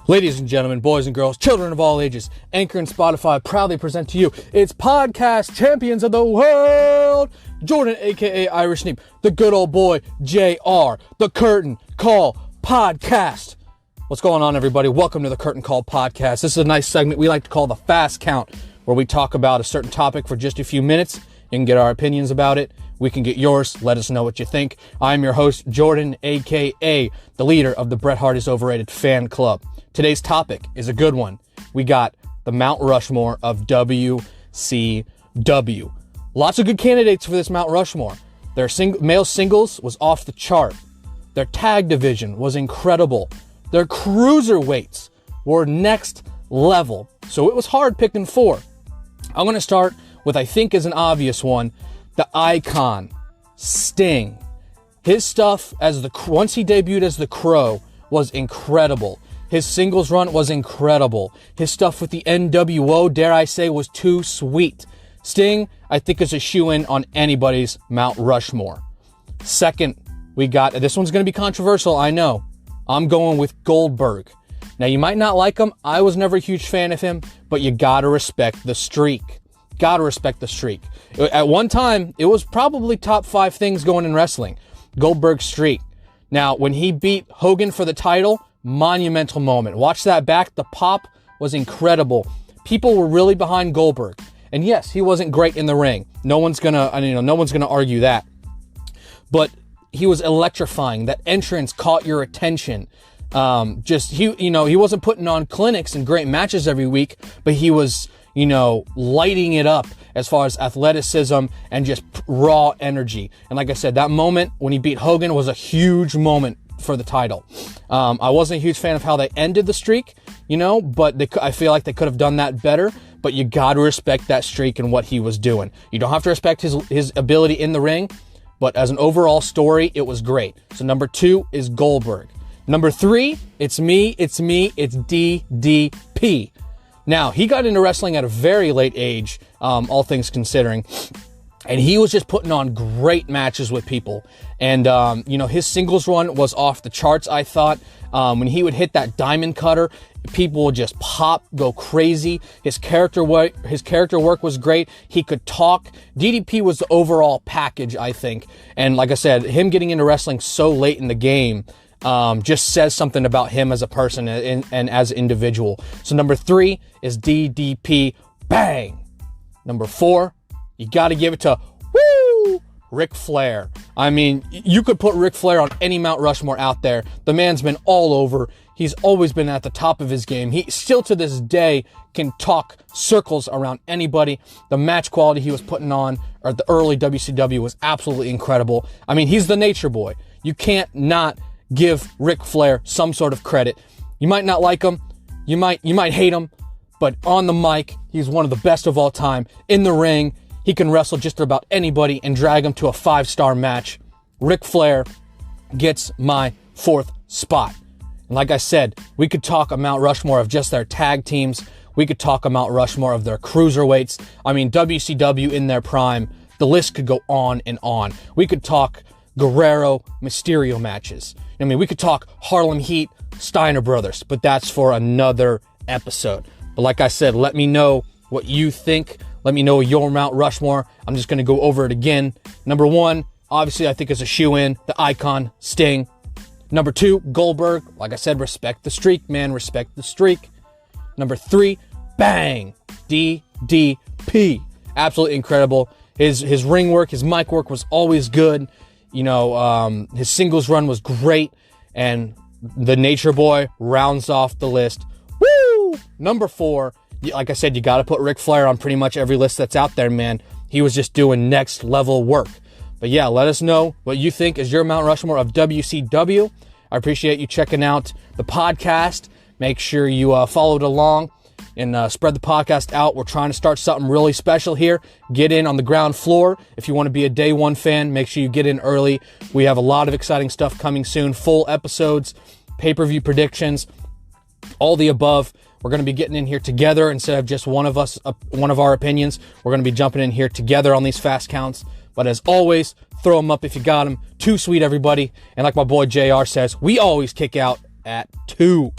Ladies and gentlemen, boys and girls, children of all ages, Anchor and Spotify proudly present to you its podcast champions of the world, Jordan, aka Irish Neep, the good old boy, JR, the Curtain Call Podcast. What's going on, everybody? Welcome to the Curtain Call Podcast. This is a nice segment we like to call the Fast Count, where we talk about a certain topic for just a few minutes. You can get our opinions about it. We can get yours. Let us know what you think. I'm your host, Jordan, aka the leader of the Bret Hart is Overrated fan club. Today's topic is a good one. We got the Mount Rushmore of WCW. Lots of good candidates for this Mount Rushmore. Their male singles was off the chart. Their tag division was incredible. Their cruiserweights were next level. So it was hard picking four. I'm going to start with, I think is an obvious one, the Icon, Sting. His stuff once he debuted as the Crow was incredible. His singles run was incredible. His stuff with the NWO, dare I say, was too sweet. Sting, I think, is a shoo-in on anybody's Mount Rushmore. Second, we got, this one's going to be controversial, I know. I'm going with Goldberg. Now, you might not like him. I was never a huge fan of him, but you gotta respect the streak. Gotta respect the streak. At one time, it was probably top 5 things going in wrestling. Goldberg's streak. Now, when he beat Hogan for the title, monumental moment. Watch that back. The pop was incredible. People were really behind Goldberg. And yes, he wasn't great in the ring. No one's gonna argue that. But he was electrifying. That entrance caught your attention. He wasn't putting on clinics and great matches every week, but he was, lighting it up as far as athleticism and just raw energy. And like I said, that moment when he beat Hogan was a huge moment for the title. I wasn't a huge fan of how they ended the streak, but I feel like they could have done that better. But you got to respect that streak and what he was doing. You don't have to respect his ability in the ring, but as an overall story, it was great. So number 2 is Goldberg. Number 3, it's DDP. Now, he got into wrestling at a very late age, all things considering. And he was just putting on great matches with people. And, his singles run was off the charts, I thought. When he would hit that diamond cutter, people would just pop, go crazy. His character work was great. He could talk. DDP was the overall package, I think. And like I said, him getting into wrestling so late in the game just says something about him as a person and as an individual. So number 3 is DDP. Bang! Number 4, you got to give it to Ric Flair. I mean, you could put Ric Flair on any Mount Rushmore out there. The man's been all over. He's always been at the top of his game. He still to this day can talk circles around anybody. The match quality he was putting on at the early WCW was absolutely incredible. I mean, he's the nature boy. You can't not give Ric Flair some sort of credit. You might not like him. You might hate him. But on the mic, he's one of the best of all time. In the ring, he can wrestle just about anybody and drag him to a 5-star match. Ric Flair gets my 4th spot. And like I said, we could talk a Mount Rushmore of just their tag teams. We could talk a Mount Rushmore of their cruiserweights. I mean, WCW in their prime. The list could go on and on. We could talk Guerrero, Mysterio matches. I mean, we could talk Harlem Heat, Steiner Brothers, but that's for another episode. But like I said, let me know what you think. Let me know your Mount Rushmore. I'm just going to go over it again. Number 1, obviously, I think is a shoo-in. The Icon, Sting. Number 2, Goldberg. Like I said, respect the streak, man. Respect the streak. Number 3, bang! DDP. Absolutely incredible. His ring work, his mic work was always good. His singles run was great. And the Nature Boy rounds off the list. Woo! Number 4, like I said, you got to put Ric Flair on pretty much every list that's out there, man. He was just doing next level work. But yeah, let us know what you think is your Mount Rushmore of WCW. I appreciate you checking out the podcast. Make sure you followed along and spread the podcast out. We're trying to start something really special here. Get in on the ground floor. If you want to be a day one fan, make sure you get in early. We have a lot of exciting stuff coming soon. Full episodes, pay-per-view predictions, all the above. We're going to be getting in here together instead of just one of our opinions. We're going to be jumping in here together on these fast counts. But as always, throw them up if you got them. Too sweet, everybody. And like my boy JR says, we always kick out at 2.